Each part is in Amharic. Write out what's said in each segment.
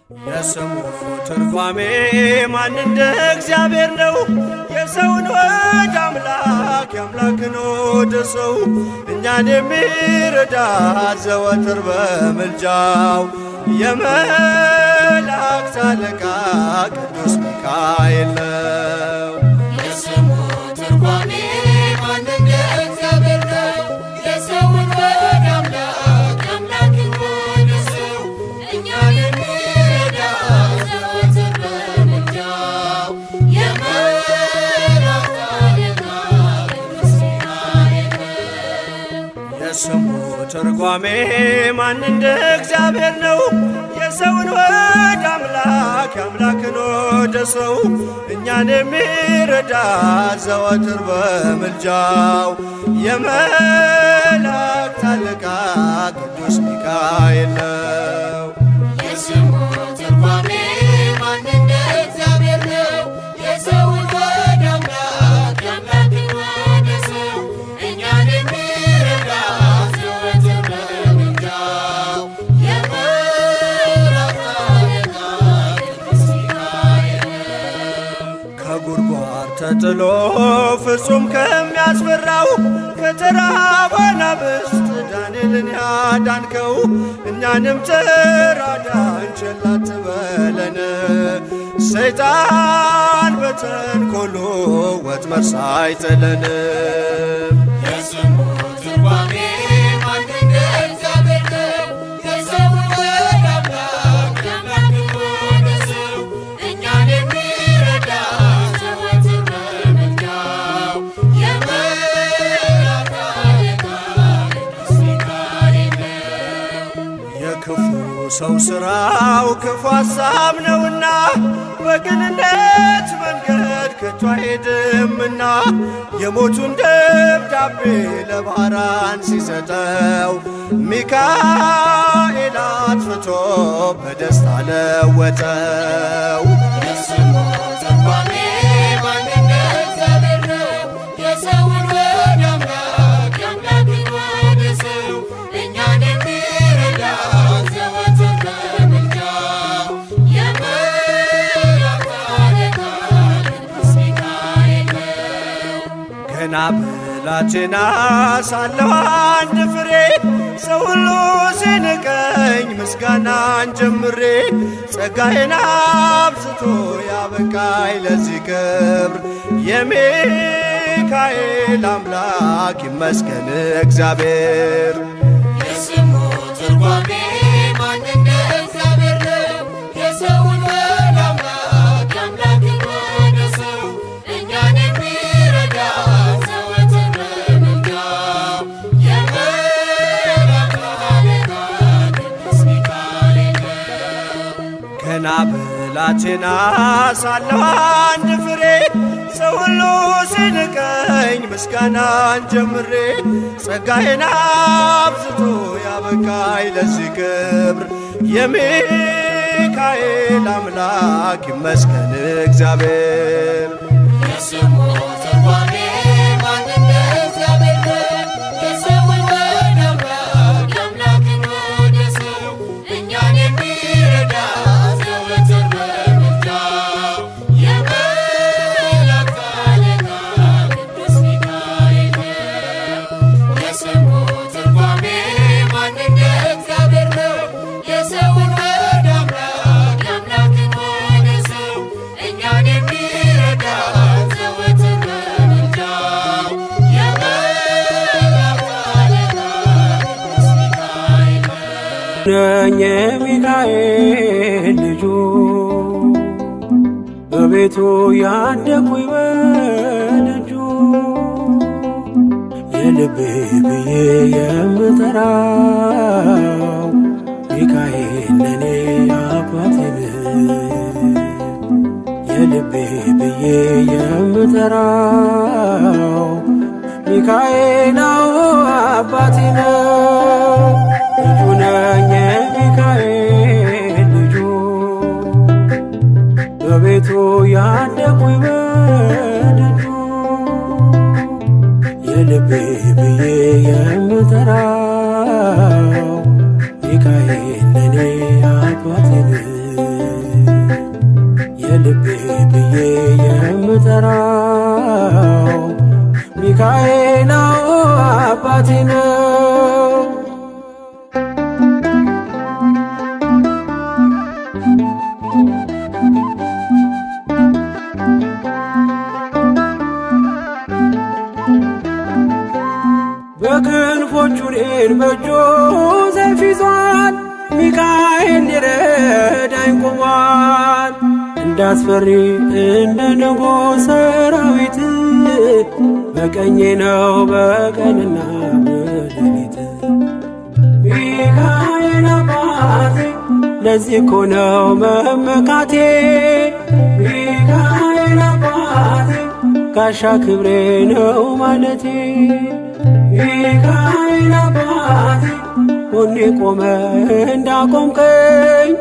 የስሙ ትርጓሜ ማን እንደ እግዚአብሔር ነው? የሰውን ወደ አምላክ የአምላክን ወደ ሰው እኛን የሚረዳ ዘወትር በምልጃው የመላእክት አለቃ ቅዱስ ሚካኤል ነው። የስሙ ትርጓሜ ማን እንደ እግዚአብሔር ነው? የሰውን ወደ አምላክ የአምላክን ወደ ሰው እኛን የሚረዳ ዘወትር በምልጃው የመላእክት አለቃ ቅዱስ ሚካኤል ነው። የስሙ ትርጓሜ ማን እንደ እግዚአብሔር ነው? የሰውን ወደ አምላክ የአምላክን ወደ ሰው እኛን የሚረዳ ዘወትር በምልጃው የመላእክት አለቃ ቅዱስ ሚካኤል ነው። የስሙ ትርጓሜ ማን እንደ እግዚአብሔር ነው? የሰውን ወደ አምላክ የአምላክን ወደ ሰው እኛን የሚረዳ ዘወትር በምልጃው የመላእክት አለቃ ቅዱስ ሚካኤል ነው። ከጉድጓድ ተጥሎ ፍጹም ከሚያስፈራው ከተራበ አናብስት ዳንኤልን ያዳንከው እኛንም ተራዳን ቸል አትበለን። ሰይጣን በተንኰሉ ወጥመድ ሳይጥለን የስሙ ትርጓሜ ማን እንደ እግዚአብሔር ነው? የሰውን ወደ አምላክ የአምላክን ወደ ሰው እኛን የሚረዳ ዘወትር በምልጃው የመላእክት አለቃ ቅዱስ ሚካኤል ነው። የክፉ ሰው ሥራው ክፉ ሐሳብ ነውና በቅንነት መንገድ ከቶ አይሄድምና የሞቱን ደብዳቤ ለባህራን ሲሰጠው ሚካኤል አጥፍቶ በደስታ ለወጠው። የስሙ ትርጓሜ ማን እንደ እግዚአብሔር ነው? የሰውን ወደ አምላክ የአምላክን ወደ ሰው እኛን የሚረዳ ዘወትር በምልጃው የመላእክት አለቃ ቅዱስ ሚካኤል ነው። ገና ብላቴና ሳለሁ አንድ ፍሬ ሰው ሁሉ ሲንቀኝ ምስጋናን ጀምሬ ጸጋዬን አብዝቶ ያበቃኝ ለዚህ ክብር የሚካኤል አምላክ ይመስገን እግዚአብሔር። የስሙ ትርጓሜ ማን እንደ እግዚአብሔር ነው? የሰውን ወደ አምላክ የአምላክን ወደ ሰው እኛን የሚረዳ ዘወትር በምልጃው የመላእክት አለቃ ቅዱስ ሚካኤል ነው። ገና ብላቴና ሳለሁ አንድ ፍሬ ሰው ሁሉ ሲንቀኝ ምስጋናን ጀምሬ ጸጋዬን አብዝቶ ያበቃኝ ለዚህ ክብር የሚካኤል አምላክ ይመስገን እግዚአብሔር። የስሙ ትርጓሜ ማን እንደ እግዚአብሔር ነው? የሰውን ወደ አምላክ የአምላክን ወደ ሰው እኛን የሚረዳ ዘወትር በምልጃው የመላእክት አለቃ ቅዱስ ሚካኤል ነው። የስሙ ትርጓሜ ማን እንደ እግዚአብሔር ነው? የሰውን ወደ አምላክ የአምላክን ወደ ሰው እኛን የሚረዳ ዘወትር በምልጃው የመላእክት አለቃ ቅዱስ ሚካኤል ነው። ነኝ የሚካኤል ልጁ በቤቱ ያደኩኝ በደጁ የልቤ ብዬ የምጠራው ሚካኤል ለኔ አባቴ ነው። የልቤ ብዬ የምጠራው ሚካኤል አባቴ ነው። ልጁ ነኝ የሚካኤል ልጁ በቤቱ ያደኩኝ በደጁ የልቤ ብዬ የምጠራው ሚካኤል ለኔ አባቴ ነው። በክንፎቹ እኔን በእጁ ሰይፍ ይዟል፣ ሚካኤል ሊረዳኝ ቆሟል። እንዳስፈሪ እንደ ንጉሥ ሰራዊት በቀኜ ነው በቀንና በሌሊት። ሚካኤል አባቴ ለዚህ እኮ ነው መመካቴ። ሚካኤል አባቴ ጋሻ ክብሬ ነው ማለቴ። ሚካኤል አባቴ ጎኔ ቆመ እንዳቆምከኝ።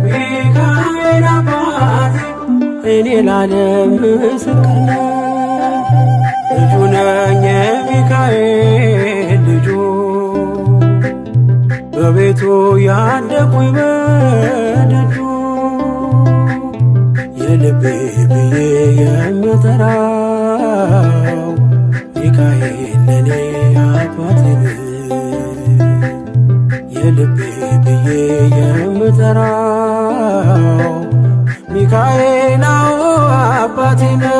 ሚካኤል አባቴ እኔ ላለም ምስክር ነኝ። ልጁ ነኝ የሚካኤል ልጁ በቤቱ ያደኩኝ በደጁ የልቤ ብዬ የምጠራው ሚካኤል ለኔ አባቴ ነው። የልቤ ብዬ የምጠራው ሚካኤል አባቴ ነው።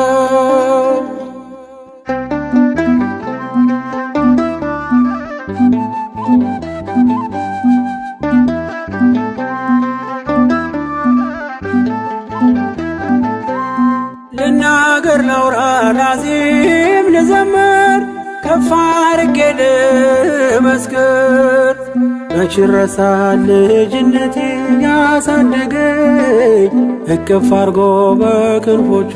ልናገር ላውራ ላዚም ልዘምር ከፍ አድርጌ ልመስክር። መች ይረሳል ልጅነቴ ያሳደገኝ እቅፍ አርጎ በክንፎቹ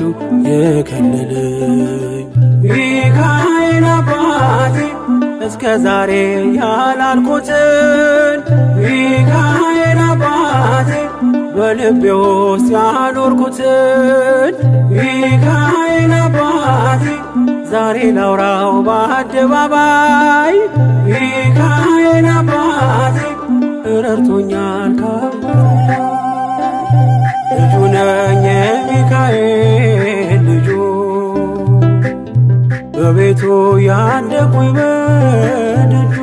የከለለኝ። ሚካኤል አባቴ እስከ ዛሬ ያላልኩትን ሚካኤል አባቴ በልቤ ውስጥ ያኖርኩትን ሚካኤል አባቴ ዛሬ ላውራው በአደባባይ። ሚካኤል አባቴ ረድቶኛል ከአባቴ ልጁ ነኝ የሚካኤል ልጁ በቤቱ ያደኩኝ በደጁ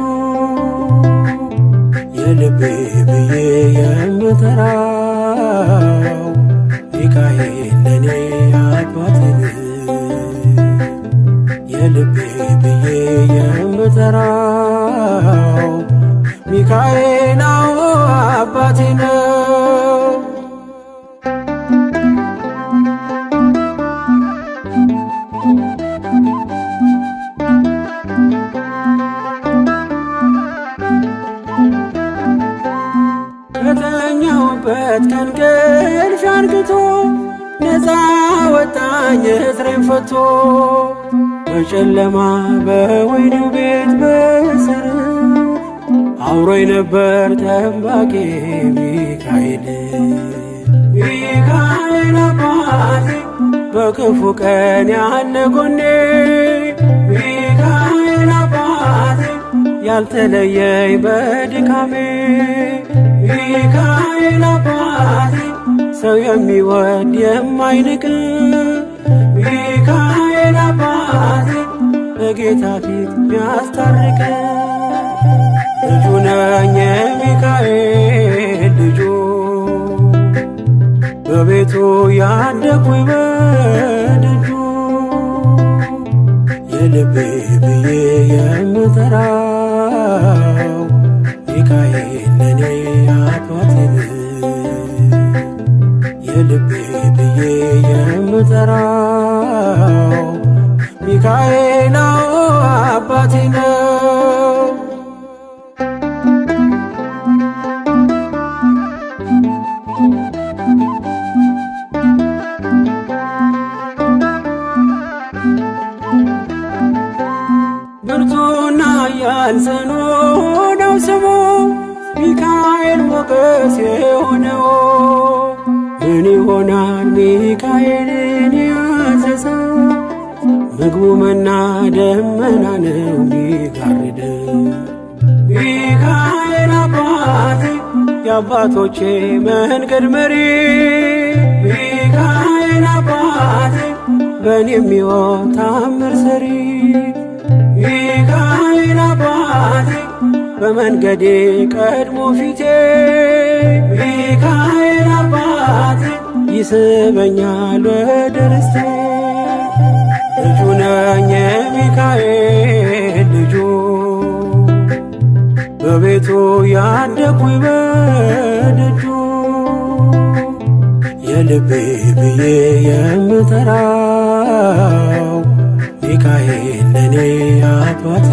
የልቤ ብዬ የምጠራው ሚካኤል ለኔ አባቴ ነው። የልቤ ብዬ የምጠራው ሚካኤል አባቴ ነው። ከተኛሁበት ከእንቅልፍ አንቅቶ ነፃ ወጣኝ እስሬን ፈቶ። በጨለማ በወህኒው ቤት በእስር አብሮኝ ነበር ጠባቂ ሚካኤል። ሚካኤል አባቴ በክፉ ቀን ያለ ጎኔ። ሚካኤል አባቴ ያልተለየኝ በድካሜ። ሚካኤል አባቴ ሰው የሚወድ የማይንቅ ሚካኤል አባቴ በጌታ ፊት ሚያስታርቅ ልጁ ነኝ የሚካኤል ልጁ በቤቱ ያደኩኝ በደጁ የልቤ ብዬ የምጠራው ሚካኤል ለኔ አባቴ ነው። የልቤ ብዬ የምጠራው ሚካኤል አባቴ ነው። ብርቱና ኃያል ጽኑ ነው ስሙ ሚካኤል ሞገስ የሆነው። ምን ይሆናል ሚካኤልን ያዘዘው? ምግቡ መና ደመና ነው ሚጋርደው። ሚካኤል አባቴ የአባቶቼ መንገድ መሪ። ሚካኤል አባቴ በእኔ የሚሆን ታምር ሰሪ። ሚካኤል አባቴ በመንገዴ ቀድሞ ፊቴ ሚካኤል አባቴ ይስበኛል ወደ ርስቴ ልጁ ነኝ የሚካኤል ልጁ በቤቱ ያደኩኝ በደጁ የልቤ ብዬ የምጠራው ሚካኤል ለኔ አባቴ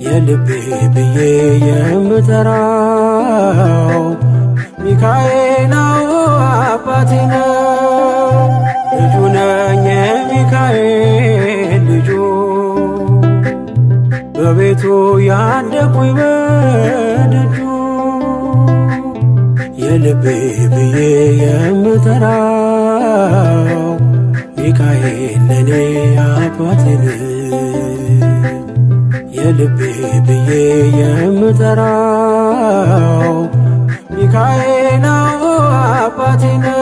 የልቤ ብዬ የምጠራው ሚካኤል አባቴ ነው። ልጁ ነኝ የሚካኤል ልጁ በቤቱ ያደኩኝ በደጁ የልቤ ብዬ የምጠራው ሚካኤል ለኔ አባቴ የልቤ ብዬ የምጠራው ሚካኤል አባቴ ነው።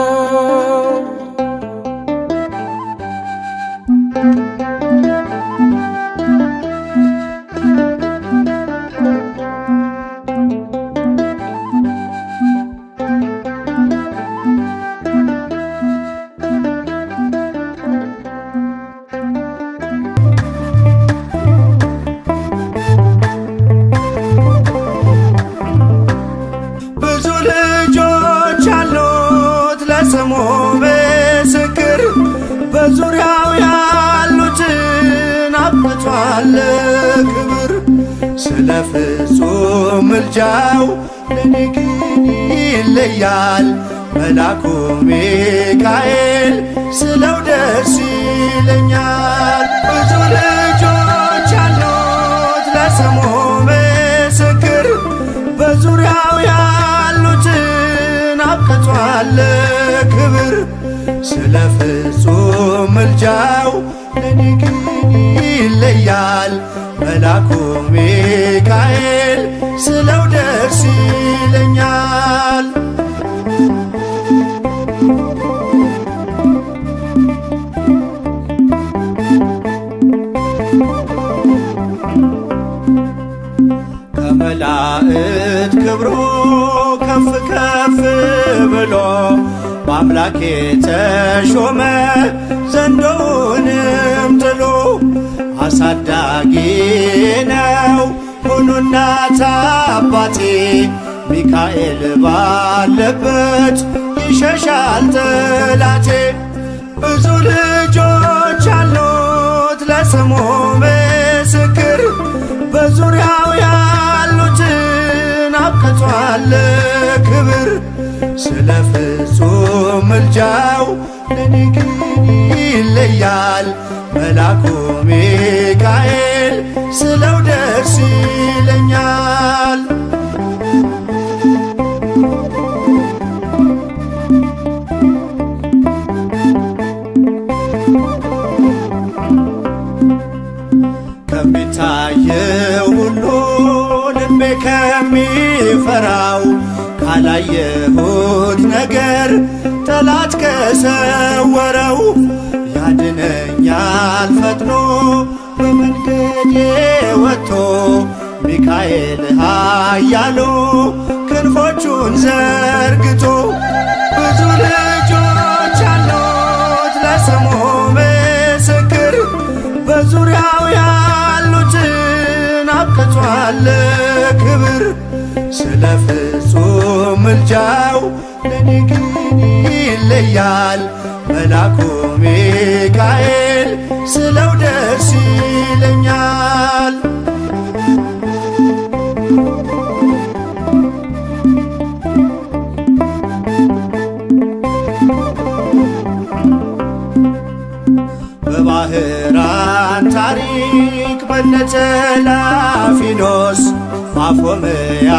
ስሙ ምስክር በዙሪያው ያሉትን አብቷል ክብር ስለ ፍጹም ምልጃው ለኔ ግን ይለያል መላኩ ሚካኤል ስለው ደስ ይለኛል። ብዙ ልጆች ያሉት ለስሙ ምስክር በዙሪያው ያሉትን አብቅቷል ክብር ስለ ፍጹም ምልጃው ለኔ ግን ይለያል መላኩ ሚካኤል ስለው ደስ ይለኛል። ከመላእክት ክብሩ ከፍ ከፍ ብሎ በአምላኬ ተሾመ ዘንዶውንም ጥሎ አሳዳጊ ነው ሆኖ እናት አባቴ ሚካኤል ባለበት ይሸሻል ጠላቴ። ብዙ ልጆች አሉት ለስሙ ምስክር በዙሪያው ያሉትን አብቅቷል ክብር ስለ ፍጹም ምልጃው ለኔ ግን ይለያል መላኩ ሚካኤል ስለው ደስ ይለኛል። ከሚታየው ሁሉ ልቤ ከሚፈራው ካላየሁት ነገር ጠላት ከሰወረው ያድነኛል ፈጥኖ በመንገዴ ወጥቶ ሚካኤል ኃያሉ ክንፎቹን ዘርግቶ። ብዙ ልጆች አሉት ለስሙ ምስክር በዙሪያው ያሉትን አብቅቷል ክብር ስለ ፍጹም ምልጃው ለኔ ግን ይለያል መላኩ ሚካኤል ስለው ደስ ይለኛል። በባህራን ታሪክ በነተላፊኖስ ማፎምያ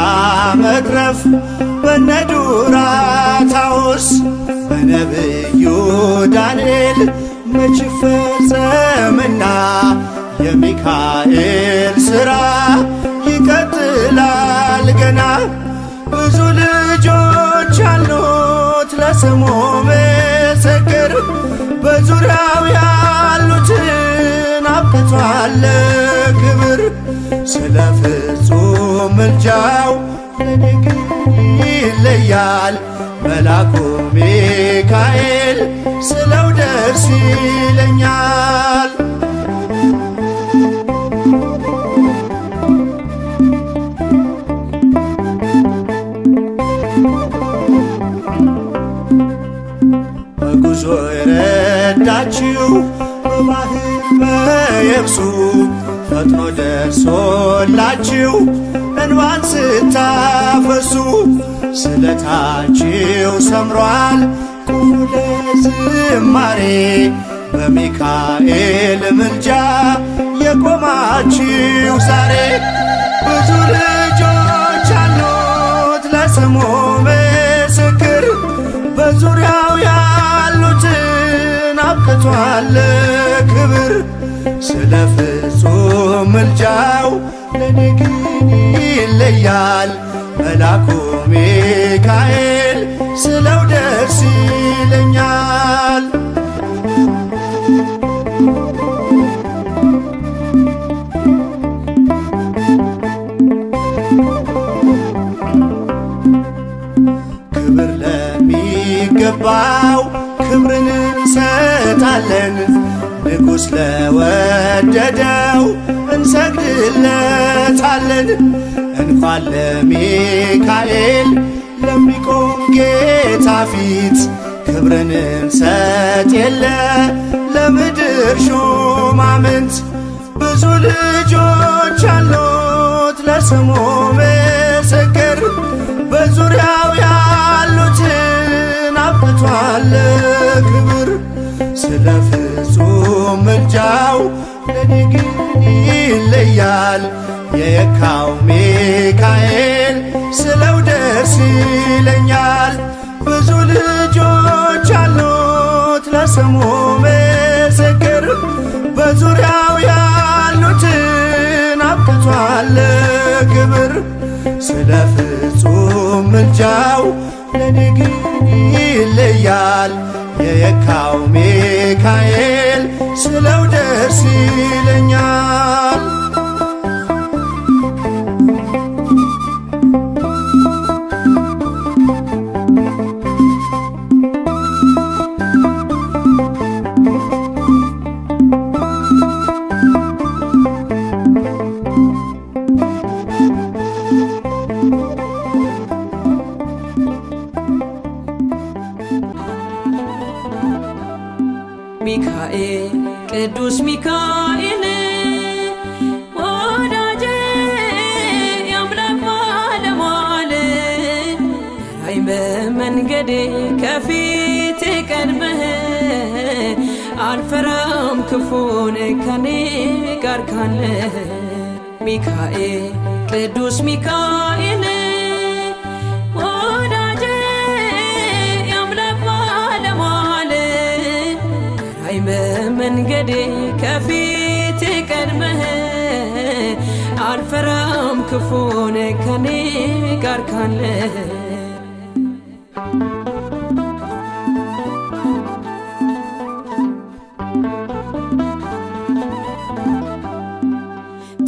መትረፍ በነዱራታውስ በነብዩ ዳንኤል መች ፈጸምና የሚካኤል ሥራ ይቀጥላል ገና። ብዙ ልጆች አሉት ለስሙ ምስክር በዙሪያው ያሉትን አብቅቷል አብቅቷል ክብር ስለ ፍጹም ምልጃው ለኔ ግን ይለያል መላኩ ሚካኤል ስለው ደስ ይለኛል። በጉዞ የረዳችው በባህር በየብሱ ፈጥኖ ደርሶላችሁ እንባን ስታፈሱ ስለታችሁ ሰምሯል ቁሙ ለዝማሬ በሚካኤል ምልጃ የቆማችሁ ዛሬ ብዙ ልጆች አሉት ለስሙ ምስክር በዙሪያው ያሉትን አብቅቷል ክብር ስለ ፍጹም ምልጃው ለኔ ግን ይለያል መላኩ ሚካኤል ስለው ደስ ይለኛል። ክብር ለሚገባው ክብርን እንሰጣለን ንጉሥ ለወደደው እንሰግድለታለን። እንኳን ለሚካኤል ለሚቆም ጌታ ፊት ክብርን እንሰጥ የለ ለምድር ሹማምንት ብዙ ልጆች አሉት ለስሙ ምስክር በዙሪያው ያሉትን አብቅቷል ክብር ስለ ፍጹም ምልጃው ለኔ ግን ይለያል የየካው ሚካኤል ስለው ደስ ይለኛል። ብዙ ልጆች አሉት ለስሙ ምስክር በዙሪያው ያሉትን አብቅቷል ክብር ስለ ፍጹም ምልጃው ለኔ ግን ይለያል የየካው ሚካኤል ስለው ደስ ይለኛል። ሚካኤል ቅዱስ ሚካኤል ወዳጄ የአምላክ ባለሟል ራይ በመንገዴ ከፊቴ ቀድመህ አልፈራም ክፉን ከኔ ጋር ካለ ሚካኤል ቅዱስ ሚካኤል በመንገዴ ከፊቴ ቀድመህ አልፈራም ክፉን ከኔ ጋር ካለ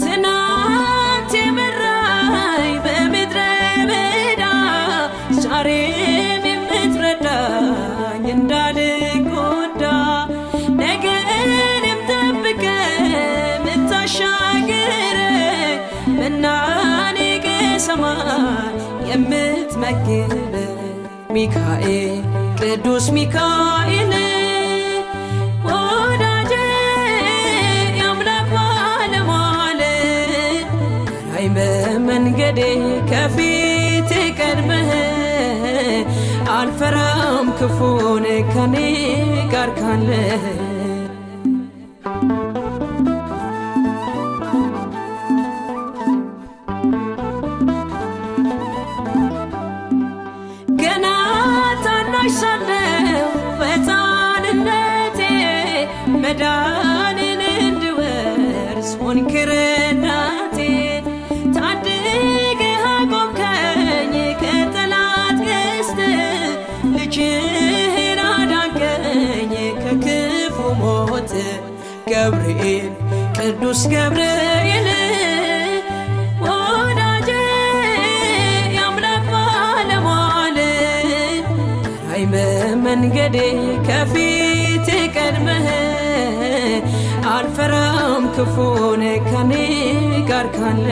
ትናንት የመራኝ በምድረ በዳ ዛሬም የምትረዳኝ እንዳልጎዳ ነገንም ጠብቀ ምታሻግረኝ መናኔቀ ሰማይ የምትመግበኝ ሚካኤል ቅዱስ ሚካኤል ወዳጄ የአምላክ ባለሟል ራይ በመንገዴ ከፊቴ ቀድመህ አልፈራም ክፉን ከኔ ጋር ካለ ገና ታናሽ ሳለሁ በሕፃንነቴ መዳንን እንድወርስ ሆንክ ረዳቴ ታድገህ አቆምከኝ ከጠላት ቀስት ልጅህን አዳንከኝ ከክፉ ሞት ገብርኤል ቅዱስ ገብርኤል ወዳጄ የአምላክ ባለሟል ራይ በመንገዴ ከፊት ቀድመህ አልፈራም ክፉን ከኔ ጋር ካለ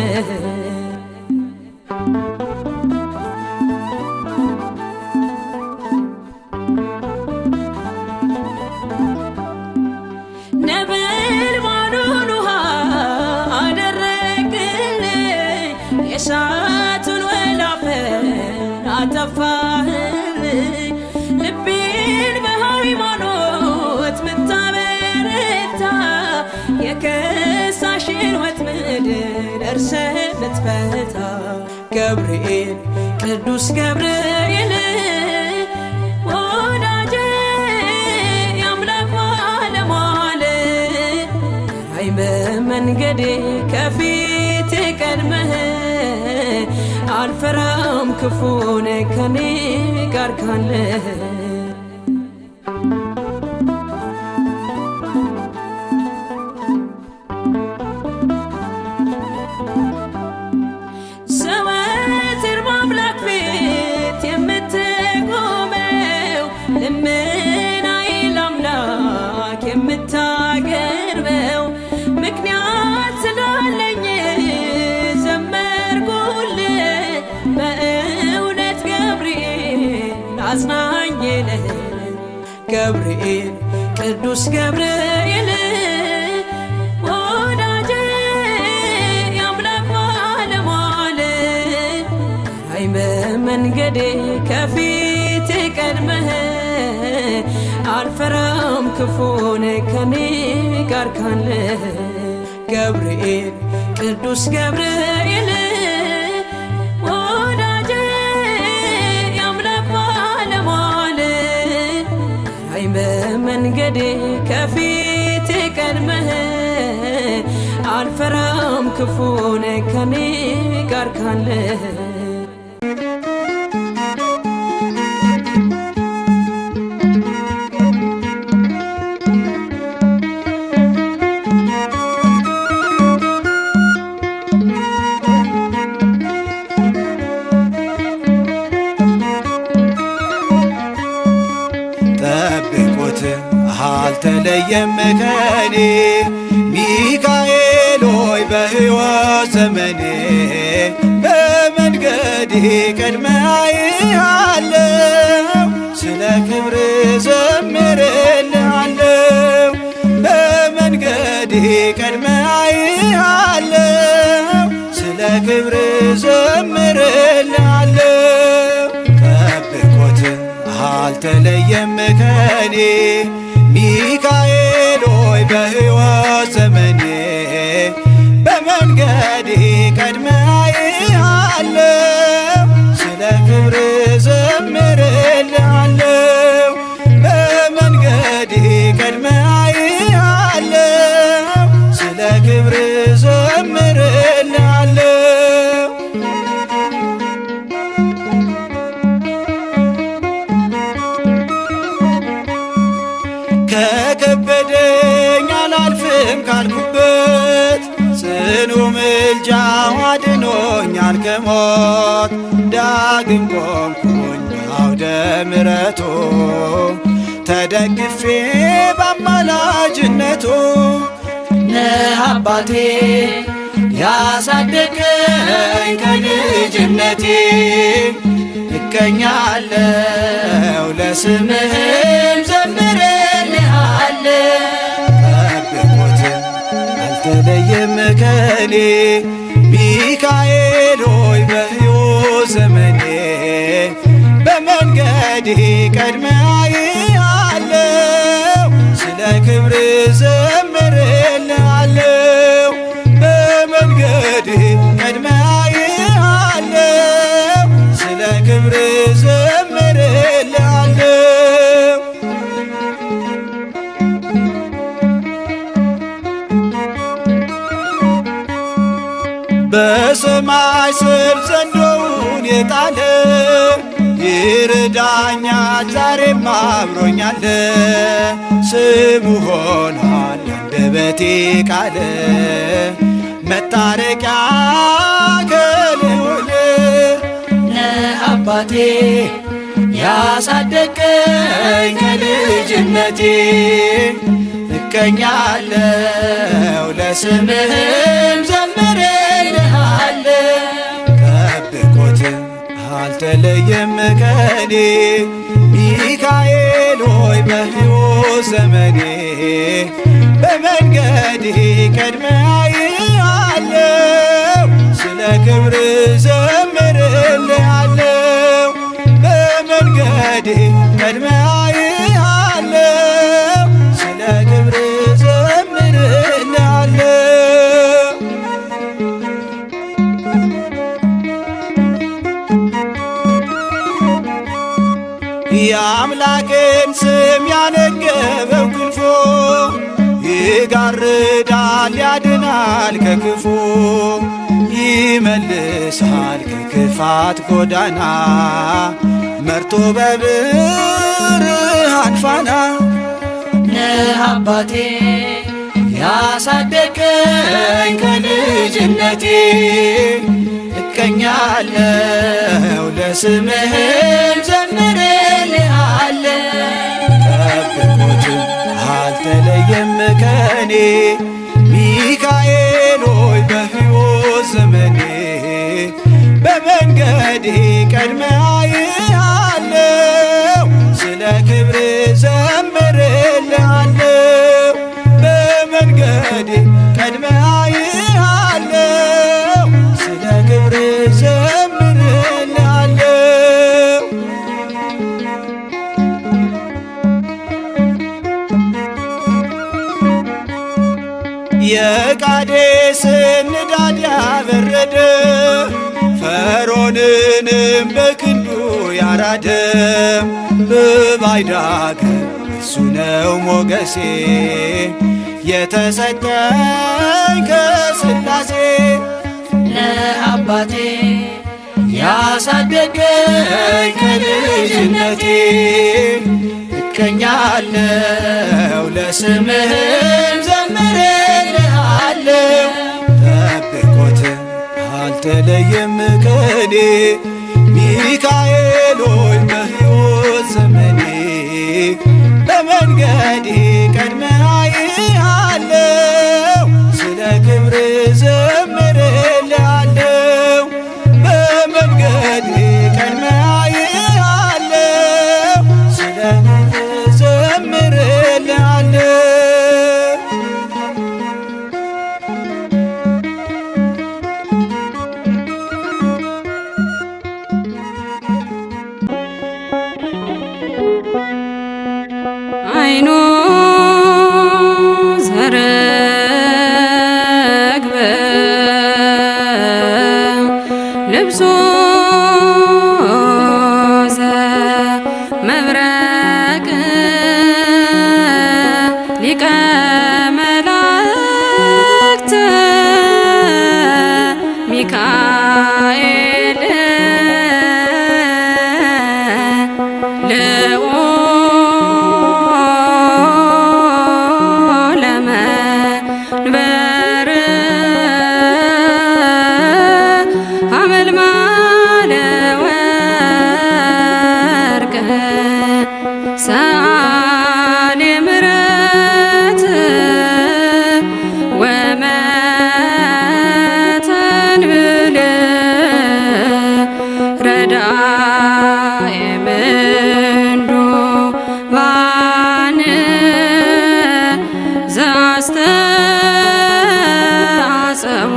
ነበልባሉን ውሃ አደረግልኝ የእሳቱን ወላፈን አጠፋህልኝ ልቤን በሃይማኖት ምታበረታ የከሳሽን ወጥመድ ደርሰህ ምትፈታ ገብርኤል ቅዱስ ገብርኤል ወዳጄ የአምላክ ባለሟል ራይ በመንገዴ ከፊት ቀድመህ አልፈራም ክፉን ከኔ ጋር ካለ ዘወትር በአምላክ ፊት የምትቆመው ልመናዬ ለአምላክ የምታቀርበው ምክንያት ስላለኝ ዘመርኩልህ በእውነት ገብርኤል አጽናኝ ነህ ገብርኤል ቅዱስ ገብርኤል ወዳጄ የአምላክ ባለሟል ራይ በመንገዴ ከፊት ቀድመህ አልፈራም ክፉን ከኔ ጋር ካለ ገብርኤል ቅዱስ ገብርኤል ወዳጄ የአምላክ ባለሟል ራይ በመንገዴ ከፊት ቀድመህ አልፈራም ክፉን ከኔ ጋር ካለ ጠብቁት አልተለየም ከኔ ሚካኤል ሆይ በሕይወት ዘመኔ በመንገዴ ቀድመህ አያለሁ ስለ ክብር ዘምርልሃለሁ በመንገዴ ቀድመህ አያለሁ ስለ ክብር ዘምርልሃለሁ ጠብቆት አልተለየም ከኔ ሚካኤል ሆይ በሕይወት ዘመኔ በመንገዴ ቀድመህ አያለሁ ስለ ክብር ዘምርልሃለሁ በመንገዴ ቀድመህ አያለሁ ስለ ክብር ዘምርልሃለሁ ከከበደኝ አላልፍም ካልኩበት ጽኑ ምልጃው አድኖኛል ከሞት ዳግም ቆምኩኝ አውደ ምሕረቱ ተደግፌ በአማላጅነቱ ነህ አባቴ ያሳደገኝ ከልጅነቴ እቀኛለሁ ለስምህም ዘምርልሃለሁ ጠብቆት አልተለየም ከኔ ሚካኤል ሆይ በሕይወት ዘመኔ በመንገዴ ቀድመህ አያለሁ ስለ ክብር ዘምርልሃለሁ በመንገዴ ቀድመህ አያለሁ ስለ ክብር ዘምርልሃለሁ በሰማይ ስር ዘንዶውን የጣለ ይረዳኛል ዛሬም አብሮኛል ስሙ ሆኗል አንደበቴ ቃል መታረቂያ ከልዑል አባቴ ያሳደገኝ ከልጅነቴ እቀኛለሁ ለስምህም ዘምሬልሃለሁ ጠብቆት አልተለየም ከኔ ሚካኤል ሆይ በሕይወት ዘመኔ በመንገዴ ቀድመህ አየሃለሁ ስለ ክብር ዘምርልሃለሁ በመንገዴ ቀድመህ አየሃለሁ ስለ ክብር ዘምርልሃለሁ የአምላክን ስም ያነገበው ክንፎ ይጋርዳል ያድናል ከክፉ ይመልሳል ከክፋት ጎዳና መርቶ በብርሃን ፋና አባቴ ያሳደገኝ ከልጅነቴ እቀኛለሁ ለስምህም ዘምርልሃለሁ ጠብቆት አልተለየም ከኔ ሚካኤል ሆይ በሕይወት ዘመኔ በመንገዴ ቀድመህ አየሃለሁ ስለ ክብር ዘምርልሃለሁ በመንገዴ ቀድመህ አየሃለሁ ስለ ክብር ዘምርልሃለሁ የቃዴስን ንዳድ ያበረደ ፈርዖንንም በክንዱ ያራደ በባዕድ አገር እሱ ነው ሞገሴ የተሰጠኝ ከሥላሴ አባቴ ያሳደገኝ ከልጅነቴ እቀኛለሁ ለስምህም ዘምርልሃለሁ ጠብቆት አልተለየም ከኔ ሚካኤል ሆይ በሕይወት ዘመኔ በመንገዴ ቀድመህ አየሃለሁ ስለ ክብር ዘምርልሃለሁ በመንገዴ ቀድመህ አየሃለሁ ስለ ክብር ዘምርልሃለሁ አይኑ ዘርግበ ልብሱ ዘመብረቅ ሊቀ መላእክት ሚካኤል ለመንበር አመልማለ ወርቅ ሰአሊ ምሕረት ወመተንብል ረዳኤ ምንዱ ባን ዘአስተአጽሞ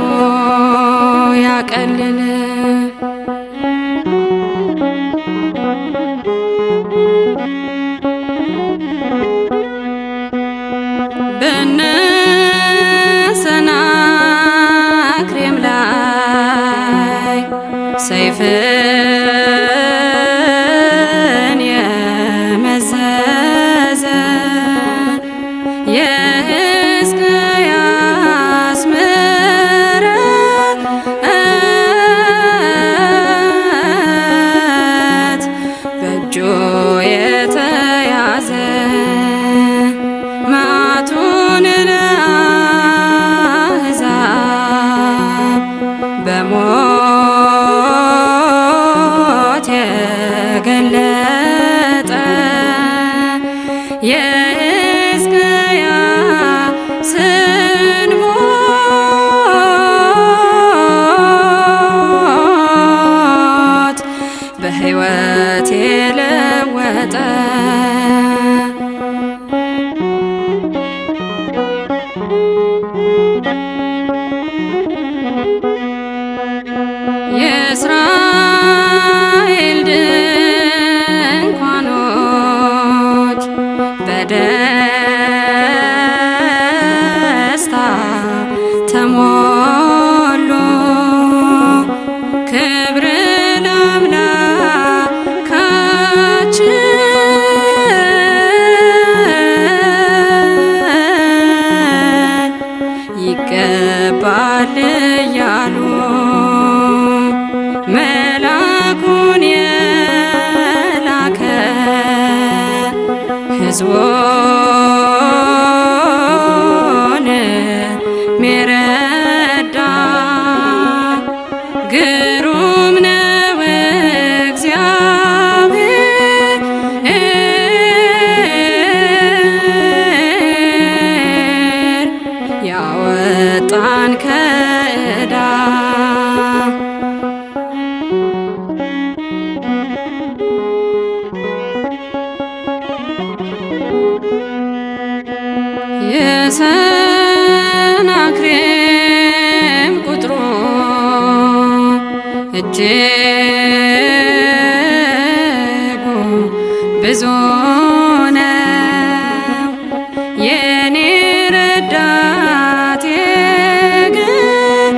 ያቀልል በነሰናክሬም ላይ ሰይፍን የመዘዘ የሕዝቅያስ ምሕረት የሕዝቅያስን ሞት በሕይወት የለወጠ የእስራኤል ድንኳኖች በደስታ ተሞሉ። ክብር ለአምላካችን ይገባል እያሉ መላኩን የላከ ሕዝቡን ሚረዳ ግሩም ነው እግዚአብሔር ያወጣን ከዕዳ የሰናክሬም ቁጥሩ እጅጉ ብዙ ነው። የኔ ረዳቴ ግን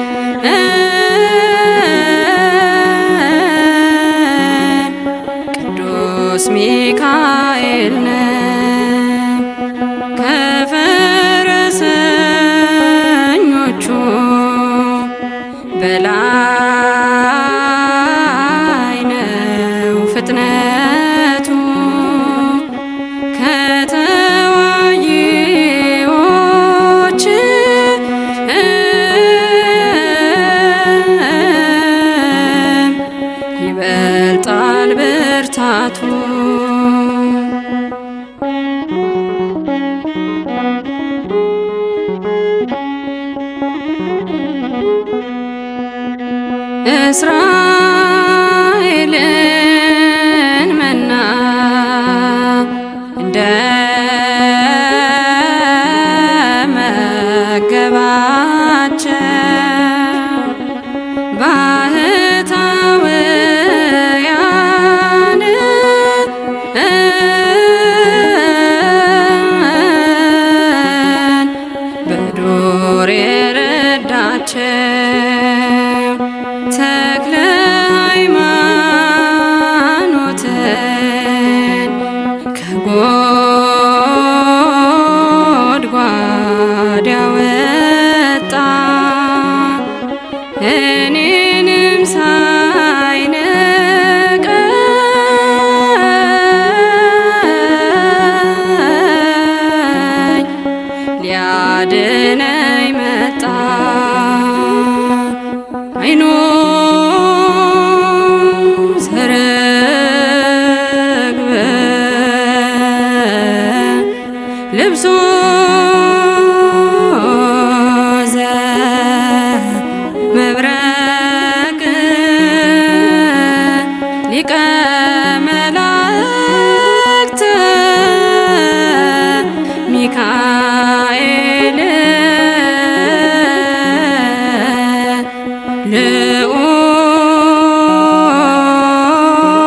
ቅዱስ ሚካኤል ነው። ከፈረሰኞቹ በላይ ነው ፍጥነቱ ከተዋጊዎች ይበልጣል ብርታቱ። እስራኤልን መና እንደ መገባቸው ባህታውያን በዱር የረዳቸው ተክለ ሃይማኖትን ከጎድጓድ ያወጣ እኔንም ሳይንቀኝ ሊያድነኝ መጣ። አይኑ ዘርግብ ልብሱ ዘመብረቅ ሊቀ መላእክት ሚካኤል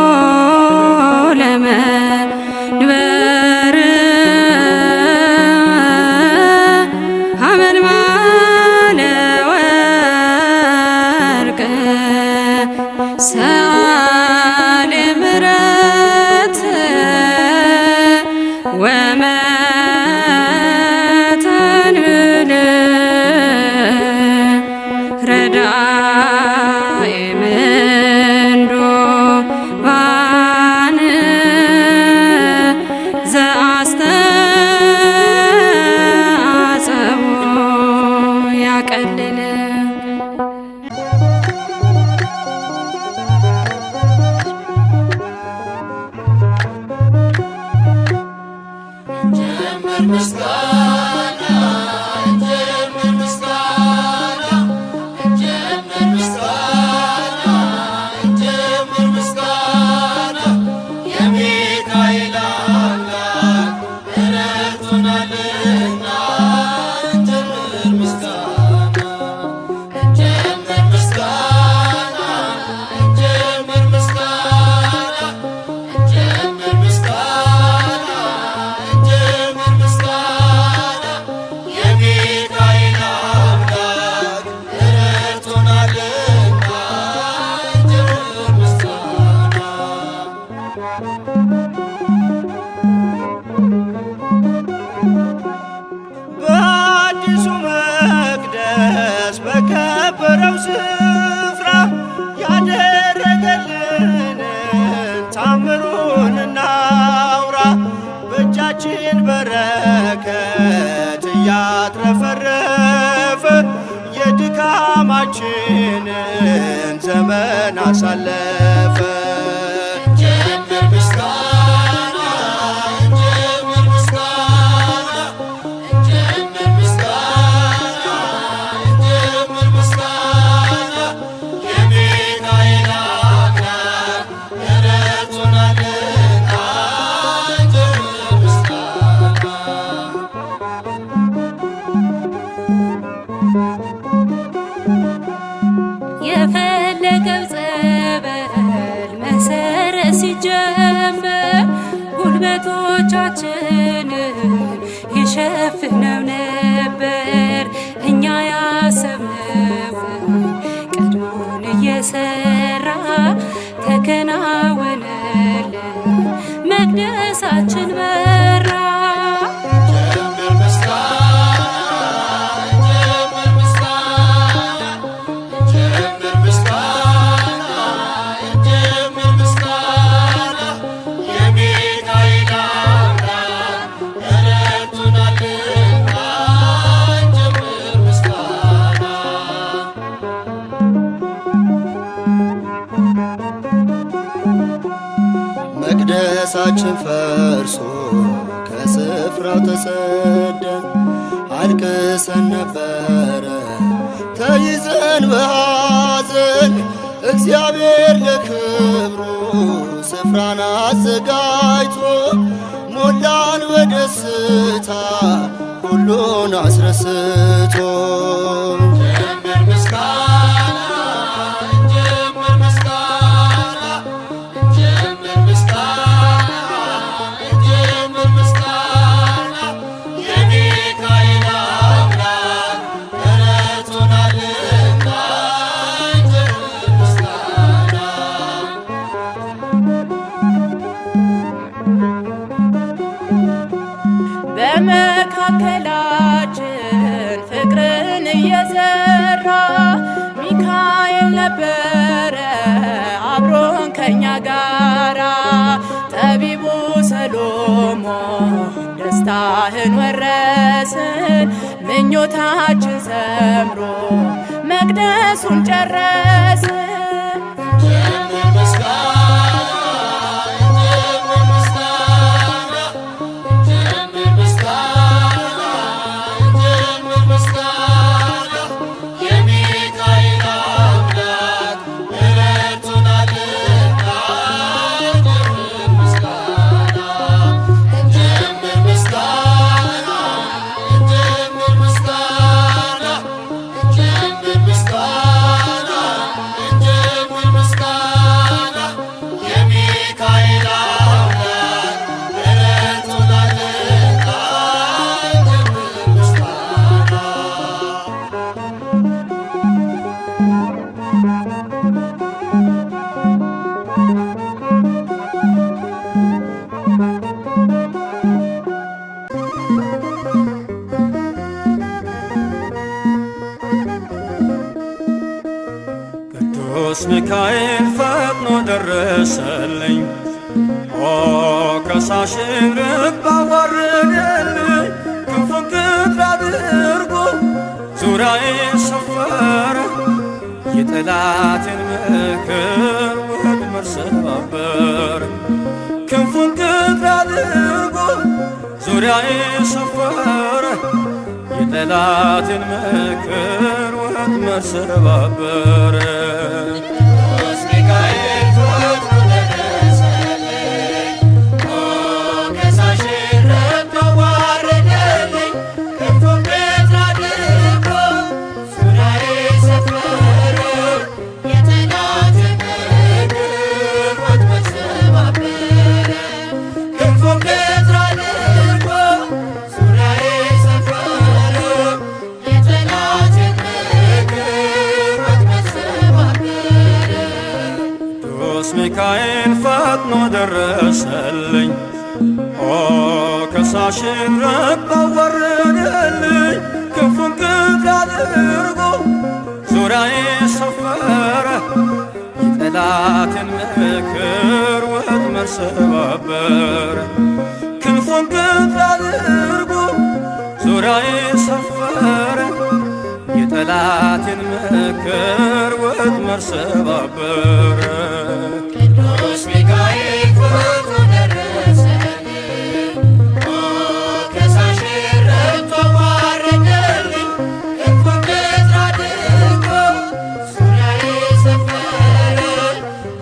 ልዑለ መንበር ምስጋና እንጀምር ምስጋና እንጀምር ምስጋና እንጀምር ምስጋና የሚካኤል አምላክ ረድቶናልና እንጀምር ምስጋና እንጀምር ምስጋና እንጀምር ምስጋና እንጀምር ምስጋና እንጀምር ምስጋና የሚካኤል አምላክ ረድቶናልና እንጀምር ምስጋና በአዲሱ መቅደስ በከበረው ስፍራ ያደረገልንን ታምሩን እናውራ። በእጃችን በረከት እያትረፈረፈ የድካማችንን ዘመን አሳለፈ። እንጀምር ምስጋና እንጀምር ምስጋና እንጀምር ምስጋና እንጀምር ምስጋና የሚካኤል አምላክ ረድቶናልና እንጀምር ምስጋና የፈለገው ጸበል መሰረት ሲጀመር ጉልበቶቻችንን ይሸፍነው ነበር። እኛ ያሰብነውን ቀድሞን እየሰራ ተከናወነልን፣ መቅደሳችን በራ። እንጀምር ምስጋና እንጀምር ምስጋና እንጀምር ምስጋና እንጀምር ምስጋና የሚካኤል አምላክ ረድቶናልና እንጀምር ምስጋና መቅደሳችን ፈርሶ ከስፍራው ተሰደን አልቅሰን ነበረ ተይዘን በሐዘን። እግዚአብሔር ለክብሩ ስፍራን አዘጋጅቶ ሞላን በደስታ ሁሉን አስረስቶ። እንጀምር ምስጋና እንጀምር ምስጋና እንጀምር ምስጋና እንጀምር ምስጋና የሚካኤል አምላክ ረድቶናልና እንጀምር ምስጋና በመካከላችን ፍቅርን እየዘራ ሚካኤል ነበረ አብሮን ከኛ ጋራ። ጠቢቡ ሰሎሞን ደስታህን ወረስን፣ ምኞታችን ሰምሮ መቅደሱን ጨረስን። እንጀምር ምስጋና እንጀምር ምስጋና እንጀምር ምስጋና እንጀምር ምስጋና የሚካኤል አምላክ ረድቶናልና እንጀምር ምስጋና እንጀምር ምስጋና እንጀምር ምስጋና እንጀምር ምስጋና እንጀምር ምስጋና የሚካኤል አምላክ ረድቶናልና እንጀምር ምስጋና ቅዱስ ሚካኤል ፈጥኖ ደረሰልኝ፣ ኦ ከሳሽን ርብ አዋረደልኝ። ክንፉን ቅጥር አድርጎ ዙሪያዬን ሰፈረ፣ የጠላቴን ምክር ወጥመድ ሰባበረ። ክንፉን ቅጥር አድርጎ ዙሪያዬ ሰፈረ የጠላትን ምክር ወጥመድ ሰባበረ። ቅዱስ ሚካኤል ፈጥኖ ደረሰልኝ፣ ሞገሳሽን ረድቶ ዋረደልኝ። ክንፉን በትር አድርጎ ዙሪያዬ ሰፈረ የጠላትን ምክር ወጥመድ ሰባበረ። ክንፉን በትር አድርጎ ዙሪያዬ ሰፈረ የጠላትን ምክር ወጥመድ ሰባበረ። ቅዱስ ሚካኤል ፈጥኖ ደረሰልኝ፣ ከሳሽን ረድቶ አዋረደልኝ። ክንፉን ቅጥር አድርጎ ዙሪያዬ ሰፈረ የጠላትን ምክር ወጥመድ ሰባበረ። ክንፉን ቅጥር አድርጎ ዙሪያዬ ሰፈረ የጠላትን ምክር ወጥመድ ሰባበረ። ቅዱስ ሚካኤል ፈጥኖ ደረሰልኝ፣ ሞገሳሽን ረድቶ አዋረደልኝ። ክንፉን በትር አድርጎ ዙሪያዬ ሰፈረ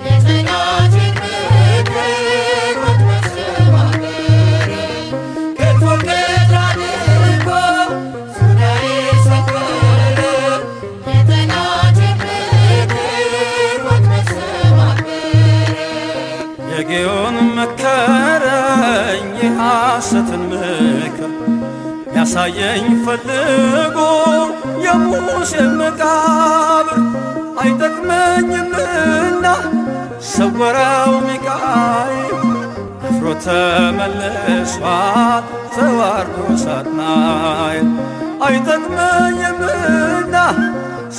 የጠላትን ምክር ወጥመድ ሰባበረ። ክንፉን በትር አድርጎ ዙሪያዬ ሰፈረ የጠላትን ምክር ወጥመድ ሰባበረ። የጌዮን መከረኝ የሐሰትን ምክር ያሳየኝ ፈልጎ የሙሴን መቃብር አይጠቅመኝምና ሰወረው ሚካኤል አፍሮ ተመልሷል ተዋርዶ ሳጥናኤል። አይጠቅመኝምና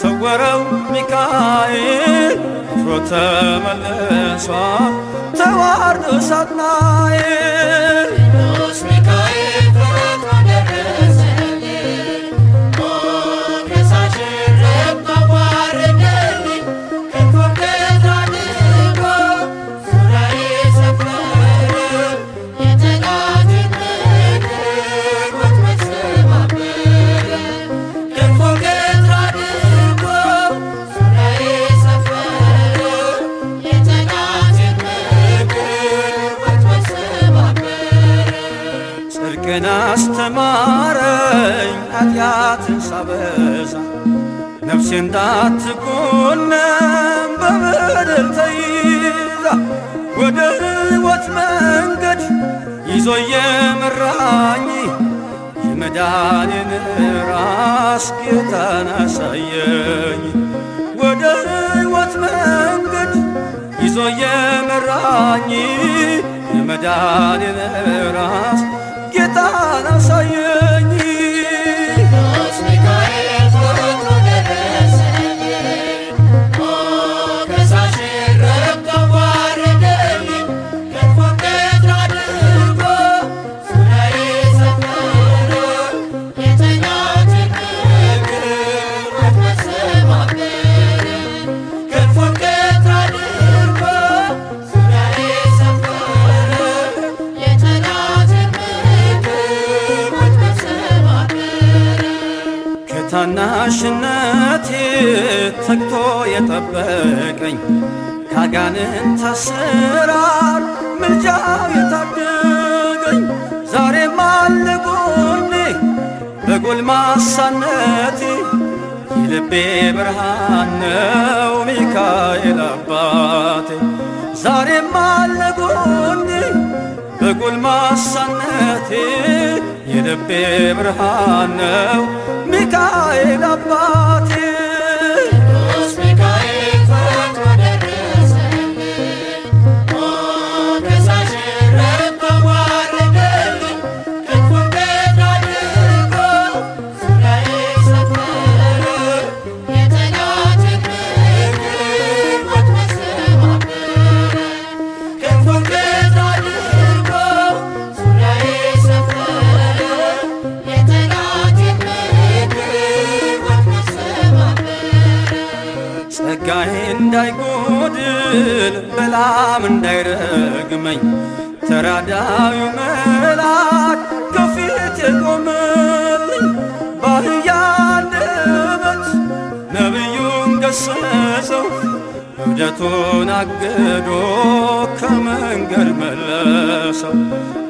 ሰወረው ሚካኤል አፍሮ ተመልሷል ተዋርዶ ሳጥናኤል። ቅዱስ ሚካኤል ፈጥኖ ደረሰልኝ፣ ሞገሳሽን ረድቶ አዋረደልኝ። ክንፉን በትር አድርጎ ዙሪያዬ ሰፈረ የጠላትን ምክር ወጥመድ ሰባበረ። ክንፉን በትር አድርጎ ዙሪያዬ ሰፈረ የጠላትን ምክር ወጥመድ ሰባበረ። ጽድቅን አስተማረኝ ኃጢአትን ሳበዛ ነፍሴ እንዳትኮነን በበደል ተይዛ ወደ ሕይወት መንገድ ይዞ የመራኝ የመዳኔን ራስ ጌታን አሳየኝ። ወደ ሕይወት መንገድ ይዞ የመራኝ የመዳኔን ራስ ጌታን አሳየኝ። ቅዱስ ሚካኤል ፈጥኖ ደረሰልኝ፣ ሞገሳሽን ረድቶ አዋረደልኝ። ክንፉን በትር አድርጎ ዙሪያዬ ሰፈረ የጠላትን ምክር ወጥመድ ሰባበረ። ክንፉን በትር አድርጎ ዙሪያዬ ሰፈረ የጠላትን ምክር ወጥመድ ሰባበረ። ከታናሽነቴ ተግቶ የጠበቀኝ ካጋንንት አሰራር ምልጃው የታደገኝ ዛሬም አለ ጎኔ በጎልማሳነቴ የልቤ ብርሃን ነው ሚካኤል አባቴ። ዛሬም አለ ጎኔ በጎልማሳነቴ የልቤ ብርሃን ነው ሚካኤል አባቴ። ቅዱስ ሚካኤል ፈጥኖ ደረሰልኝ፣ ሞገሳሽን ረድቶ አዋረደልኝ። ክንፉን በትር አድርጎ ዙሪያዬ ሰፈረ የጠላትን ምክር ወጥመድ ሰባበረ። ክንፉን በትር አድርጎ ዙሪያዬ ሰፈረ የጠላትን ምክር ወጥመድ ሰባበረ። ጸጋዬ እንዳይጎድል በላም እንዳይረግመኝ ተራዳዩ መልአክ ከፍ ቆመልኝ በአህያ አንደበት ነቢዩን ገሰጸው እብደቱን አግዶ ከመንገድ መለሰው።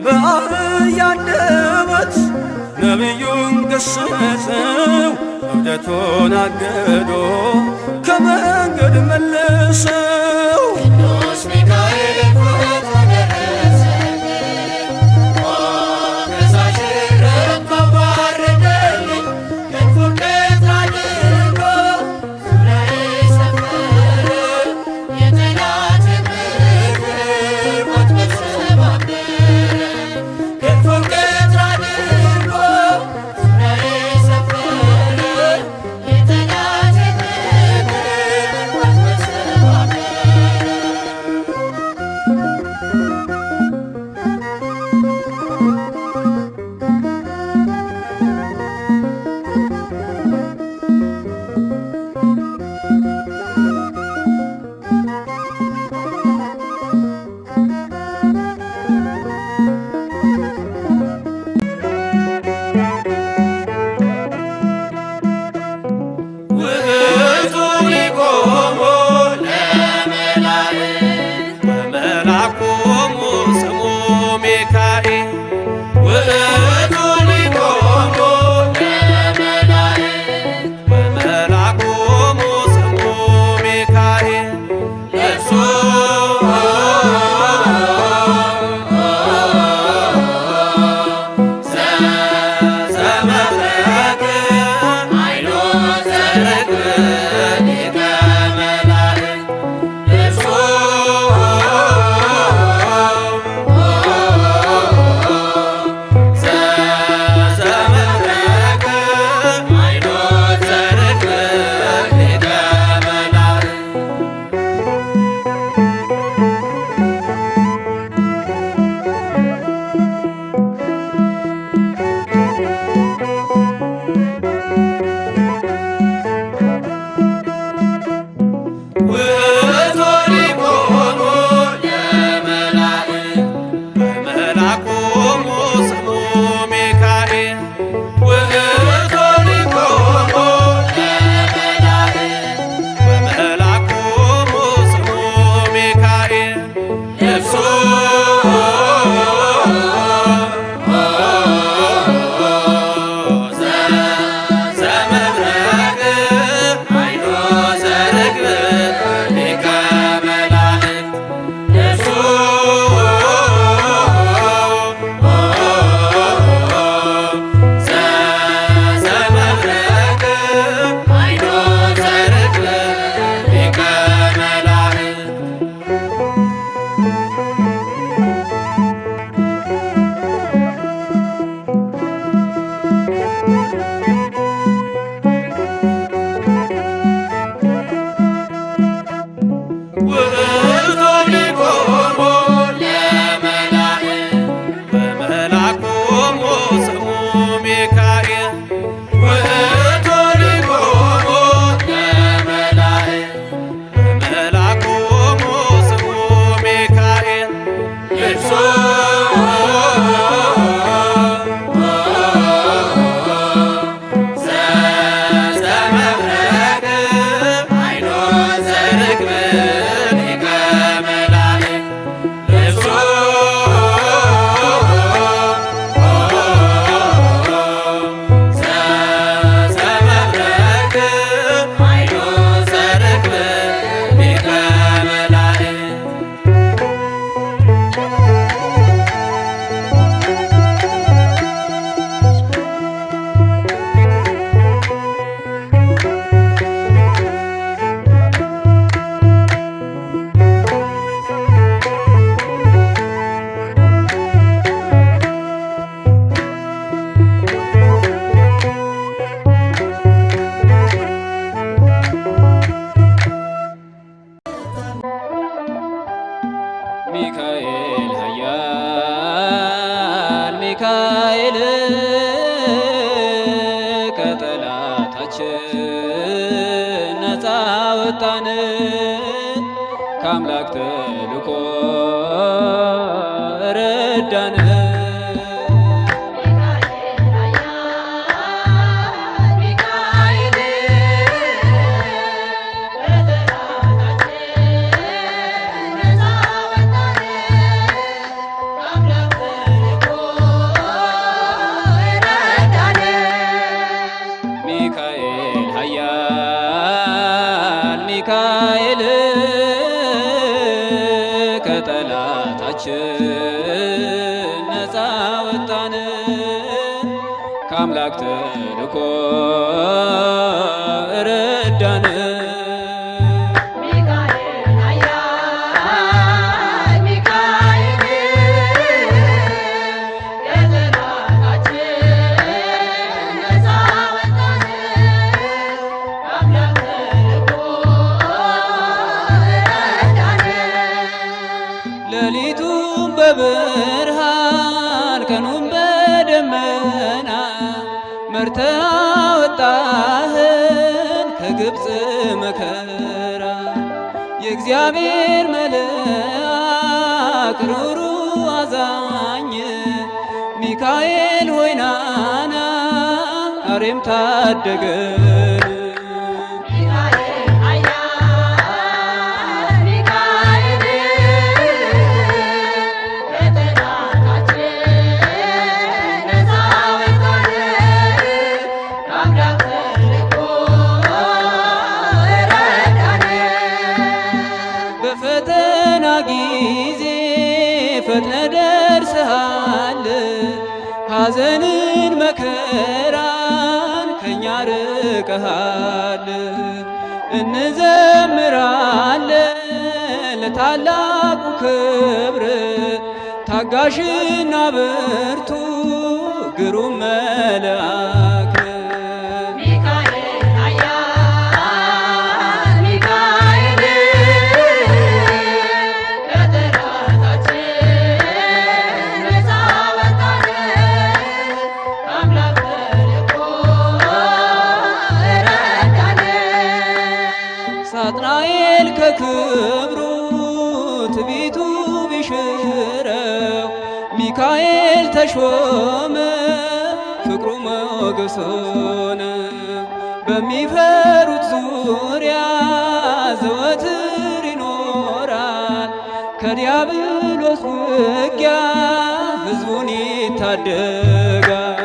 በአህያ አንደበት ነቢዩን ገሰጸው እብደቱን አግዶ ከመንገድ መለሰው። ቅዱስ ሚካኤል ፎቶ ደረሰልኝ ከሳሽ ረድቶ ባረከልኝ ክንፉን ቀጥ አድርጎ ዙሪያዬ ሰፈረ የጠላቴን ምክር ወጥመድ ሰባበረ ክንፉን ቀጥ አድርጎ ዙሪያዬ ሰፈረ የጠላቴን ምክር ወጥመድ ሰባበረ ውእቱ ሊቆሙ ለመላእክት በመልአኮሙ ስሙ ሚካኤል ውእቱ ሊቆሙ ለመላእክት በመልአኮሙ ስሙ ሚካኤል ልብሱ ዘመብረቅ ዓይኑ ዘርግብ ሊቀ መላእክት ልብሱ ዘመብረቅ ዓይኑ ዘርግብ ሊቀ መላእክት ውእቱ ሊቆሙ ለመላእክት በመልአኮሙ ስሙ ሚካኤል ውእቱ ሊቆሙ ለመላእክት በመልአኮሙ ስሙ ሚካኤል ልብሱ ዘመብረቅ ዓይኑ ዘርግብ ሊቀ መላእክት ልብሱ ዘመብረቅ ዓይኑ ዘርግብ ሊቀ መላእክት ውእቱ ሊቆሙ ለመላእክት በመልአኮሙ ስሙ ሚካኤል ውእቱ ሊቆሙ ለመላእክት በመልአኮሙ ስሙ ሚካኤል ልብሱ ዘመብረቅ ዓይኑ ዘርግብ ሊቀ መላእክት ልብሱ ዘመብረቅ ዓይኑ ዘርግብ ሊቀ መላእክት ሚካኤል ኃያል ሚካኤል ከጠላታችን ነፃ ወጣን ከአምላክ ተልኮ ረዳን። ሚካኤል ኃያል ወጣን ከአምላክ ተልኮ ረዳን። ሌሊቱም በብርሃን ቀኑም በደመና መርተህ አወጣህን ከግብፅ መከራ። የእግዚአብሔር መልአክ ሩሩ አዛኝ ሚካኤል ሆይ ናና አሬም ታደገን። በፈተና ጊዜ ፈጥነ ደርሰሃል ሐዘንን መከራን ከኛ ርቀሃል። እንዘምራለን ለታላቁ ክብር ታጋሽና ብርቱ ግሩም መልአክ ሳጥናኤል ከክብሩ ትቢቱ ቢሽረው ሚካኤል ተሾመ ፍቅሩ ሞገስ ሆነ። በሚፈሩት ዙሪያ ዘወትር ይኖራል ከዲያብሎስ ውጊያ ሕዝቡን ይታደጋል።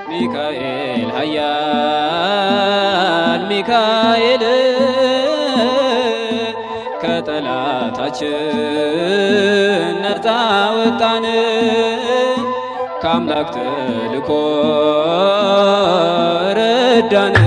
ሚካኤል ኃያል ሚካኤል ከጠላታችን ነፃ ወጣን ከአምላክ ተልኮ ረዳን።